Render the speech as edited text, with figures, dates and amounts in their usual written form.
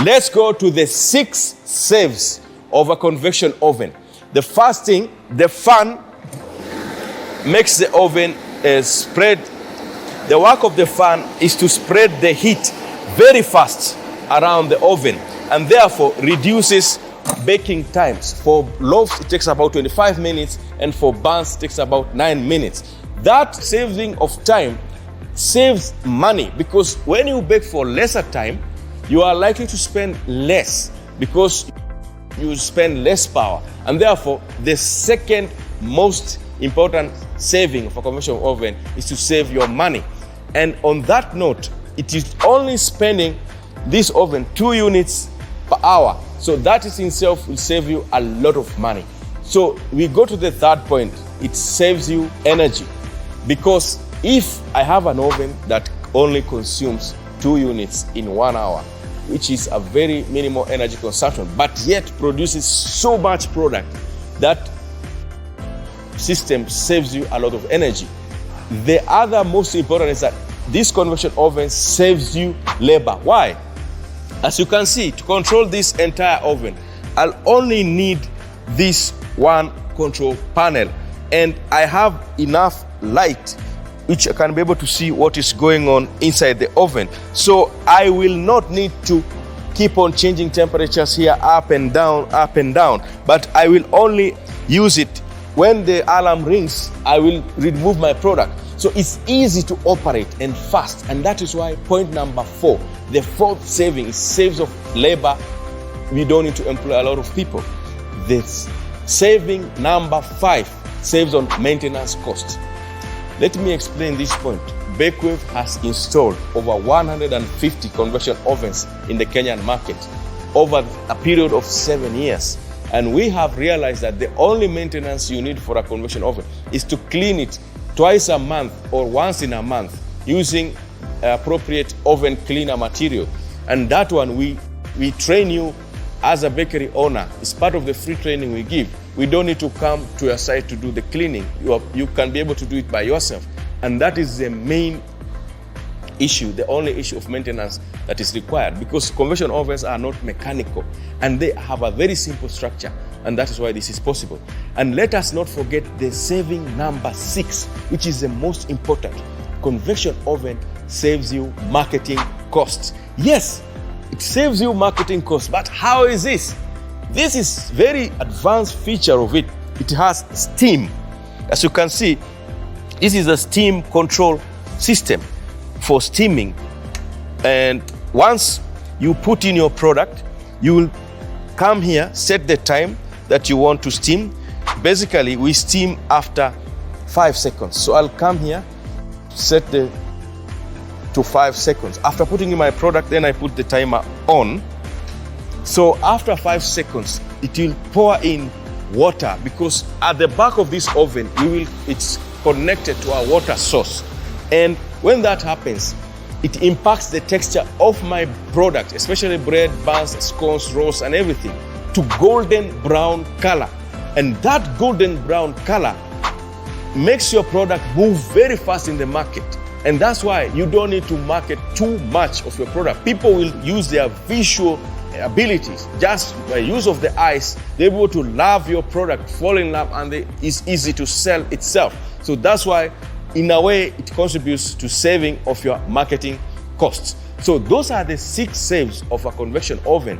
Let's go to the 6 saves of a convection oven. The first thing, the fan makes the oven spread. The work of the fan is to spread the heat very fast around the oven, and therefore reduces baking times. For loaves, it takes about 25 minutes, and for buns, it takes about 9 minutes. That saving of time saves money, because when you bake for lesser time, you are likely to spend less because you spend less power. And therefore, the second most important saving of a convection oven is to save your money. And on that note, it is only spending this oven 2 units per hour. So that in itself will save you a lot of money. So we go to the third point. It saves you energy, because if I have an oven that only consumes 2 units in 1 hour, which is a very minimal energy consumption, but yet produces so much product, that system saves you a lot of energy. The other most important is that this convection oven saves you labor. Why? As you can see, to control this entire oven, I'll only need this one control panel, and I have enough light which I can be able to see what is going on inside the oven. So I will not need to keep on changing temperatures here up and down, but I will only use it when the alarm rings. I will remove my product. So it's easy to operate and fast, and that is why point number 4, the fourth saving, is saves of labor. We don't need to employ a lot of people. This saving number 5 saves on maintenance costs. Let me explain this point. Bakewave has installed over 150 convection ovens in the Kenyan market over a period of 7 years. And we have realized that the only maintenance you need for a convection oven is to clean it twice a month or once in a month using appropriate oven cleaner material. And that one, we train you as a bakery owner. It's part of the free training we give. We don't need to come to your site to do the cleaning. You can be able to do it by yourself. And that is the main issue, the only issue of maintenance that is required, because convection ovens are not mechanical and they have a very simple structure, and that is why this is possible. And let us not forget the saving number 6, which is the most important. Convection oven saves you marketing costs. Yes, it saves you marketing costs, but how is this? This is very advanced feature of it. It has steam. As you can see, this is a steam control system for steaming. And once you put in your product, you will come here, set the time that you want to steam. Basically, we steam after 5 seconds. So I'll come here, set to 5 seconds. After putting in my product, then I put the timer on. So after 5 seconds, it will pour in water, because at the back of this oven, it's connected to our water source. And when that happens, it impacts the texture of my product, especially bread, buns, scones, rolls, and everything, to golden brown color. And that golden brown color makes your product move very fast in the market. And that's why you don't need to market too much of your product. People will use their visual abilities, just by use of the eyes, they're able to love your product, fall in love, and it's easy to sell itself. So that's why, in a way, it contributes to saving of your marketing costs. So those are the 6 saves of a convection oven.